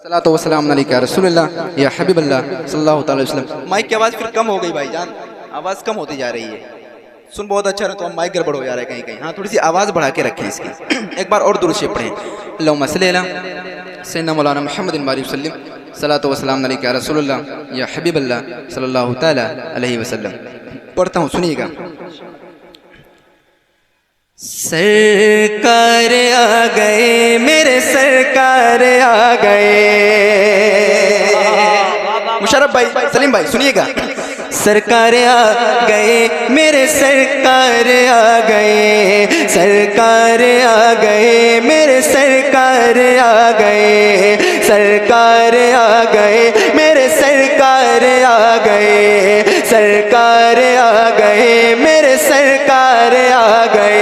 सलातो वसलाम अलैका रसूलुल्लाह या हबीबल्लाह सल्लल्लाहु अलैहि वसल्लम। माइक की आवाज़ फिर कम हो गई भाईजान, आवाज़ कम होती जा रही है। सुन बहुत अच्छा रहे तो हम माइक गड़बड़ हो जा रहा है कहीं कहीं। हाँ, थोड़ी सी आवाज़ बढ़ा के रखें इसकी। एक बार और दुरूद शरीफ पढ़ें। अल्लाहुम्मा सल्ली अला सय्यिदना मौलाना मुहम्मदिन बारिक वसल्लम सलातो वसलाम अलैका रसूलुल्लाह या हबीबल्लाह सल्लल्लाहु तआला अलैहि वसल्लम। पढ़ता हूँ, सुनिएगा। सरकार आ गए, मेरे सरकार आ गए। मुशर्रफ भाई, सलीम भाई सुनिएगा। सरकार आ गए, मेरे सरकार आ गए। सरकार आ गए, मेरे सरकार आ गए। सरकार आ गए, मेरे सरकार आ गए। सरकार आ गए, मेरे सरकार आ गए।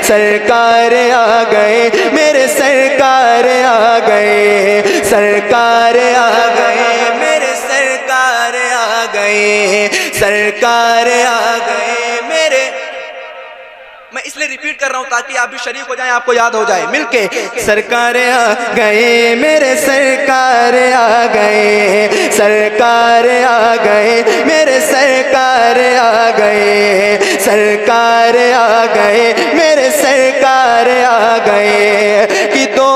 सरकार आ गए, मेरे सरकार आ गए। सरकार आ गए, मेरे सरकार आ गए। सरकार आ गए मेरे। मैं इसलिए रिपीट कर रहा हूं ताकि आप भी शरीक हो जाएं, आपको याद हो जाए मिलके। सरकार आ गए, मेरे सरकार आ गए। सरकार आ गए, मेरे सरकार आ गए। सरकार आ गए, मेरे सरकार आ गए। कि दो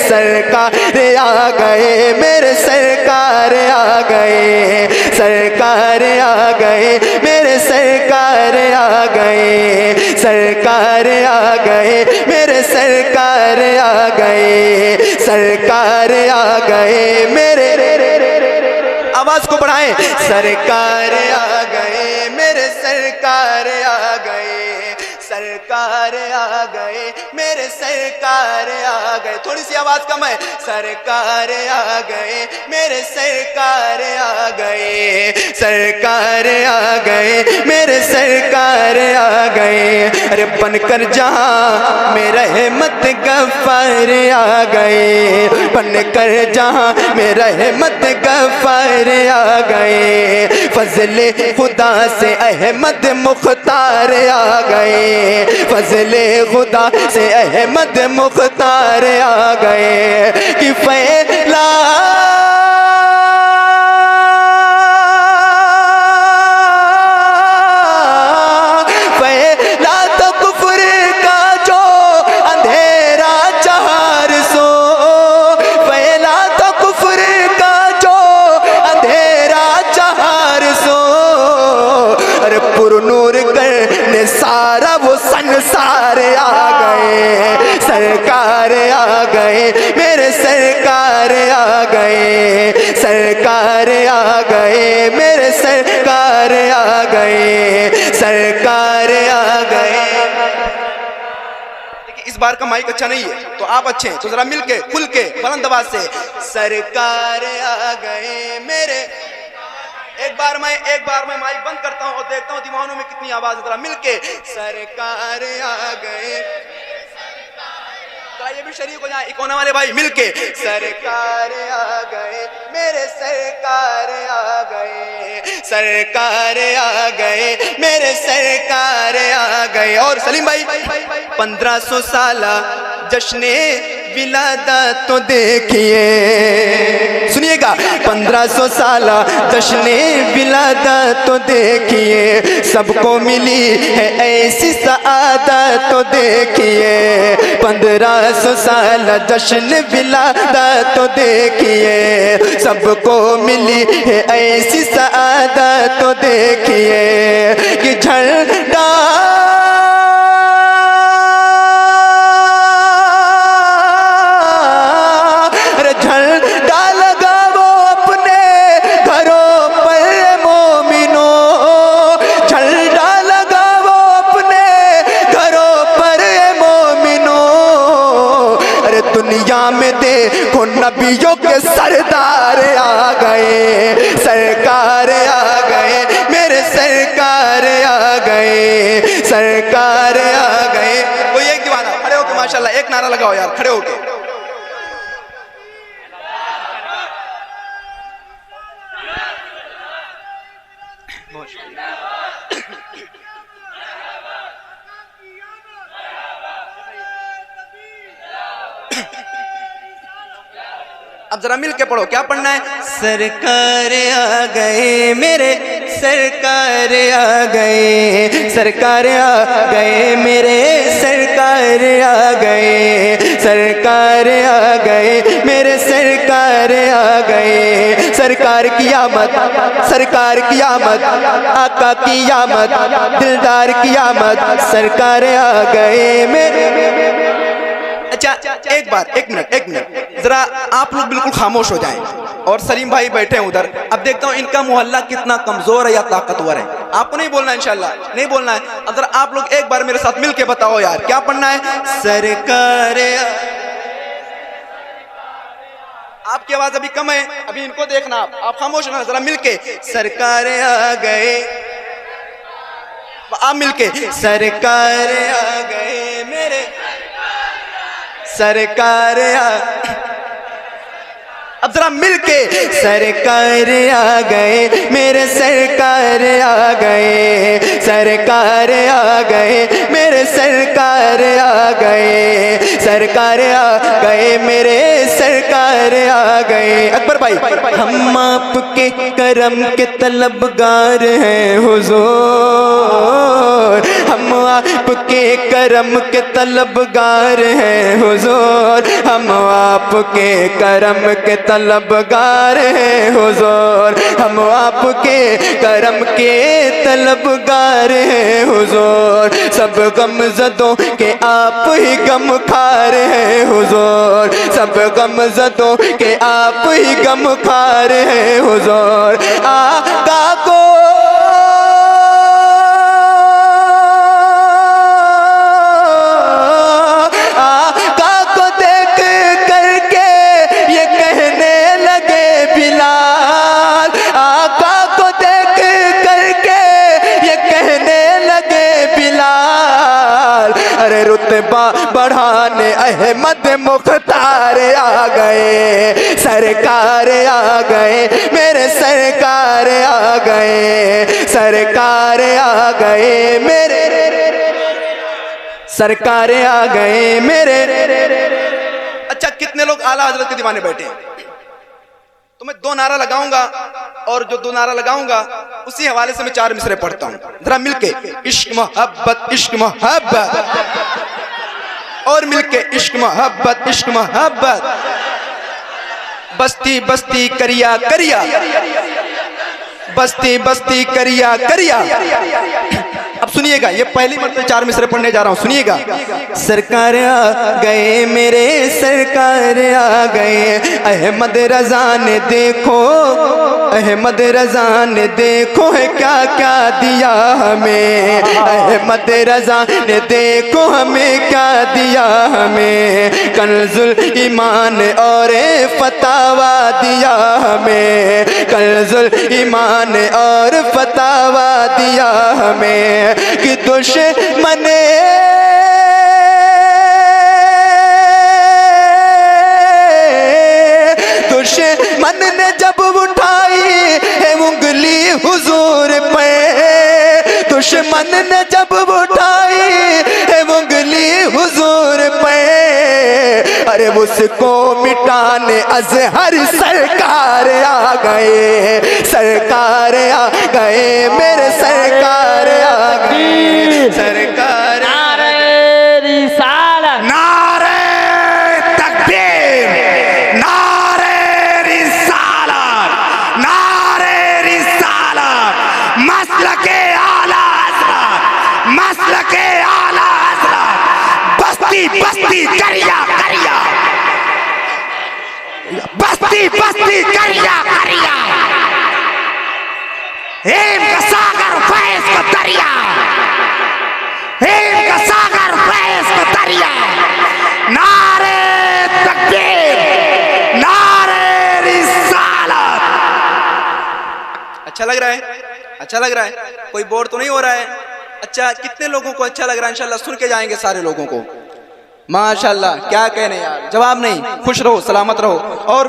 सरकार आ गए, मेरे सरकार आ गए। सरकार आ गए, मेरे सरकार आ गए। सरकार आ गए, मेरे सरकार आ गए। सरकार आ गए मेरे। आवाज को बढ़ाएं। सरकार आ गए, मेरे सरकार आ गए। सरकार आ गए, मेरे सरकार आ गए। थोड़ी सी आवाज कम है। सरकार आ गए, मेरे सरकार आ गए। सरकार आ गए, मेरे सरकार आ गए। अरे बनकर जहां मेरा रहमत गफ्फार आ गए। बनकर जहां मेरा रहमत गफ्फार आ गए। फजले खुदा से अहमद मुख्तार आ गए। फजले खुदा से अहमद मुख्तार आ गए। कि फैला फैला तो कुफ्र का जो अंधेरा 400। फैला तो कुफ्र का जो अंधेरा 400। अरे पुरनूर करने सारा वो संसार आ गए। सरकार आ गए, मेरे सरकार आ गए। सरकार आ गए, मेरे सरकार आ गए। सरकार आ गए। देखिए इस बार का माइक अच्छा नहीं है तो आप अच्छे हैं तो जरा मिलके खुल के बुलंद आवाज से सरकार आ गए मेरे। एक बार मैं माइक बंद करता हूं और देखता हूं दीवानों में कितनी आवाज है। जरा मिलके सरकार आ गए। ये भी शरीक हो जाए इकोना वाले भाई मिलके। सरकार आ गए, मेरे सरकार आ गए। सरकार आ गए, मेरे सरकार आ गए। और सलीम भाई 1500 साला जश्ने विलादत तो देखिए। सुनिएगा 1500 साला जश्ने विलादत तो देखिए। सबको मिली है ऐसी सआदत तो देखिए। 1500 साल जश्न विलादत तो देखिए। सबको मिली है ऐसी सआदत तो देखिए। कि झंडा दुनिया में देखो नबियों के सरदार आ गए। सरकार आ गए, मेरे सरकार आ गए। सरकार आ गए। कोई एक दीवाना खड़े होके माशाल्लाह एक नारा लगाओ यार, खड़े होके। अब जरा मिल के पढ़ो, क्या पढ़ना है? सरकार आ गए मेरे सरकार आ गए, सरकार आ गए मेरे सरकार आ गए, सरकार आ गए मेरे सरकार आ गए। सरकार की आमद, सरकार की आमद, आका की आमद, दिलदार की आमद, सरकार आ गए मेरे। अच्छा एक बार, एक मिनट जरा आप लोग बिल्कुल खामोश हो जाएं। और सलीम भाई बैठे हैं उधर। अब देखता हूं इनका मोहल्ला कितना कमजोर है या ताकतवर है। आपको नहीं बोलना, इंशाल्लाह नहीं बोलना है। अब जरा आप लोग एक बार मेरे साथ मिलके बताओ यार, क्या पढ़ना है? सरकार। आपकी आवाज अभी कम है, अभी इनको देखना, आप खामोश ना, जरा मिलके सरकार आ गए, आप मिलके सरकार आ गए मेरे सरकार आ। अब जरा मिलके सरकार आ गए मेरे सरकार आ गए, सरकार आ गए मेरे सरकार आ गए, सरकार आ गए मेरे सरकार आ गए। अकबर भाई, हम आपके करम के तलबगार हैं हुजूर, हम आपके करम के तलबगार हैं हुजूर, हम आपके करम के तलबगार हैं हुजूर, हम आपके करम के तलबगार हैं हुजूर। सब गमज़दों के आप ही गमखार हैं हुजूर, सब गमज़दों के आप ही गमखार हैं हुजूर। आका को रुतबा बढ़ाने अहमद मुख्तार आ गए, सरकार आ गए मेरे सरकार आ गए, सरकार आ गए मेरे सरकार आ गए मेरे। अच्छा कितने लोग आला हजरत के दीवाने बैठे हैं? तो मैं दो नारा लगाऊंगा और जो दो नारा लगाऊंगा उसी हवाले से मैं चार मिसरे पढ़ता हूं, जरा मिलके इश्क मोहब्बत इश्क मोहब्बत, और मिलके इश्क मोहब्बत इश्क मोहब्बत, बस्ती बस्ती करिया करिया, बस्ती बस्ती करिया करिया। अब सुनिएगा, ये पहली मरतबा चार मिसरे पढ़ने जा रहा हूं, सुनिएगा। सरकार आ गए मेरे सरकार आ गए, अहमद रजा ने देखो, अहमद रजा ने देखो है क्या क्या दिया हमें, अहमद रजा ने देखो हमें क्या दिया हमें, कंजुल ईमान और फतावा दिया हमें, कंजुल ईमान और फतावा दिया हमें। कि दुश्मन दुश्मन ने जब उठाई है उंगली हुजूर पे, दुश्मन ने जब उठाई है उंगली हुजूर पे, अरे उसको मिटाने अजहर सरकार आ गए, सरकार आ गए मेरे सरकार आ गए, सरकार। नारे रिसालत, नारे तकबीर, नारे रिसालत, नारे रिसालत, मसलके आला हज़रत, मसलके आला हज़रत, बस्ती बस्ती करिया करिया, बस्ती बस्ती करिया करिया, हेम का सागर फैज़ का दरिया, हेम का सागर फैज़ का दरिया, नारे तकबीर, नारे रिसालत। अच्छा लग रहा है? अच्छा लग रहा है? कोई बोर तो नहीं हो रहा है? अच्छा कितने लोगों को अच्छा लग रहा है? इंशाल्लाह सुन के जाएंगे सारे लोगों को। माशाल्लाह, क्या कहने यार, जवाब नहीं, खुश रहो सलामत रहो। और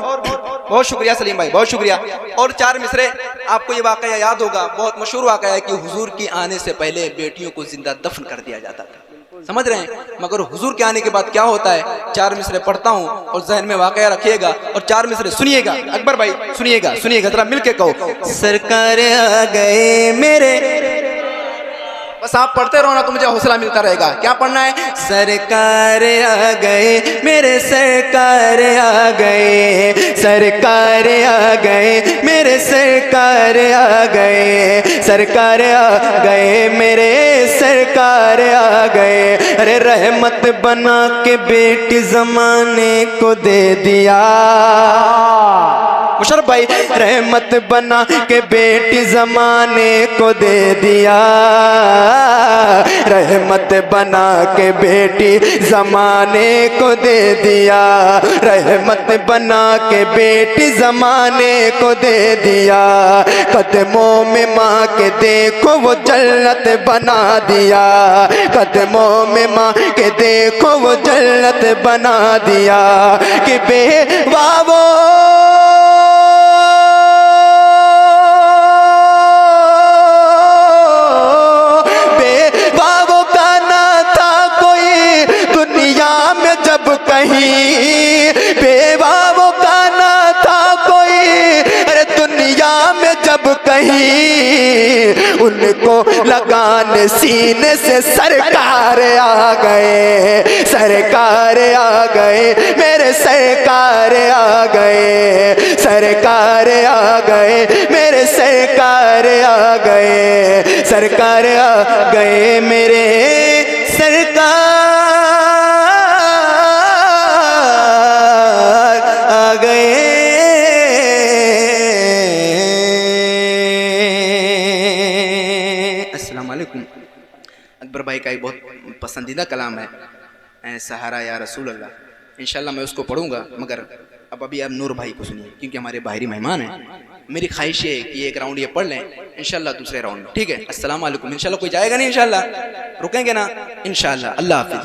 बहुत शुक्रिया सलीम भाई, बहुत शुक्रिया। और चार मिसरे आपको ये वाकया याद होगा, बहुत मशहूर वाकया है कि हुजूर के आने से पहले बेटियों को जिंदा दफन कर दिया जाता था। समझ रहे हैं? मगर हुजूर के आने के बाद क्या होता है, 4 मिसरे पढ़ता हूँ और जहन में वाकया रखिएगा और 4 मिसरे सुनिएगा। अकबर भाई सुनिएगा, सुनिएगा जरा मिलके कहो। सरकार आ गए मेरे, बस आप पढ़ते रहो ना तो मुझे हौसला मिलता रहेगा। क्या पढ़ना है? सरकार आ गए मेरे, सरकार आ गए, सरकार आ गए मेरे, सरकार आ गए, सरकार आ गए मेरे, सरकार आ गए। अरे रहमत बना के बेटी जमाने को दे दिया। मुशर्रफ भाई, रहमत बना के बेटी जमाने को दे दिया, रहमत बना के बेटी जमाने को दे दिया, रहमत बना के बेटी जमाने को दे दिया। कदमों में माँ के देखो वो जन्नत बना दिया, कदमों में माँ के देखो वो जन्नत बना दिया। कि बेवावो कहीं, बेवाओं का ना था कोई, अरे दुनिया में जब कहीं, उनको लगाने सीने से सरकार आ गए, सरकार आ गए मेरे, सरकार आ गए, सरकार आ गए मेरे, सरकार आ गए, सरकार आ गए मेरे, सरकार अकबर भाई का एक बहुत पसंदीदा कलाम है, सहारा या रसूल अल्लाह। इंशाल्लाह मैं उसको पढ़ूंगा, मगर अब अभी आप नूर भाई को सुनिए क्योंकि हमारे बाहरी मेहमान हैं। मेरी ख्वाहिश है कि एक राउंड ये पढ़ लें, इंशाल्लाह दूसरे राउंड में। ठीक है? अस्सलाम वालेकुम। इंशाल्लाह कोई जाएगा नहीं? इंशाल्लाह रुकेंगे ना? इंशाल्लाह। अल्लाह हाफिज।